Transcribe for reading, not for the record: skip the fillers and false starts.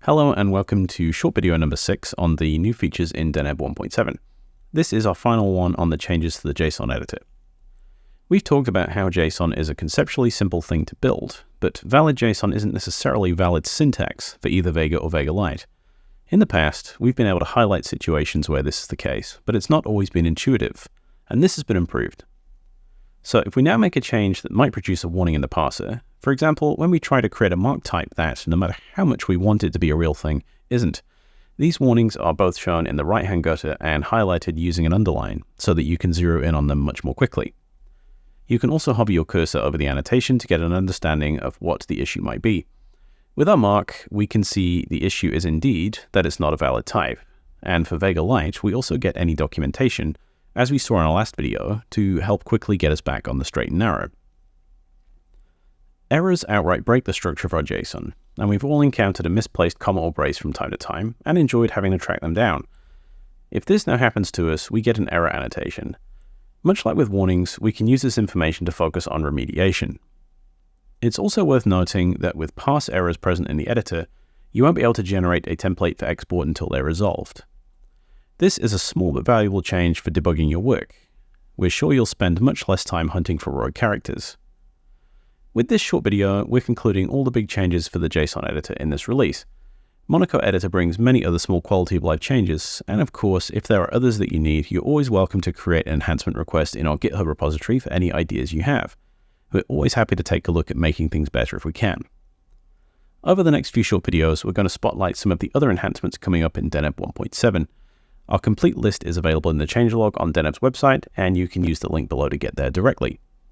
Hello and welcome to short video number 6 on the new features in Deneb 1.7. This is our final one on the changes to the JSON editor. We've talked about how JSON is a conceptually simple thing to build, but valid JSON isn't necessarily valid syntax for either Vega or Vega Lite. In the past, we've been able to highlight situations where this is the case, but it's not always been intuitive, and this has been improved. So if we now make a change that might produce a warning in the parser, for example, when we try to create a mark type that, no matter how much we want it to be a real thing, isn't, these warnings are both shown in the right-hand gutter and highlighted using an underline so that you can zero in on them much more quickly. You can also hover your cursor over the annotation to get an understanding of what the issue might be. With our mark, we can see the issue is indeed that it's not a valid type, and for Vega Lite, we also get any documentation, as we saw in our last video, to help quickly get us back on the straight and narrow. Errors outright break the structure of our JSON, and we've all encountered a misplaced comma or brace from time to time and enjoyed having to track them down. If this now happens to us, we get an error annotation. Much like with warnings, we can use this information to focus on remediation. It's also worth noting that with parse errors present in the editor, you won't be able to generate a template for export until they're resolved. This is a small but valuable change for debugging your work. We're sure you'll spend much less time hunting for rogue characters. With this short video, we're concluding all the big changes for the JSON editor in this release. Monaco Editor brings many other small quality of life changes, and of course, if there are others that you need, you're always welcome to create an enhancement request in our GitHub repository for any ideas you have. We're always happy to take a look at making things better if we can. Over the next few short videos, we're going to spotlight some of the other enhancements coming up in Deneb 1.7. Our complete list is available in the changelog on Deneb's website, and you can use the link below to get there directly.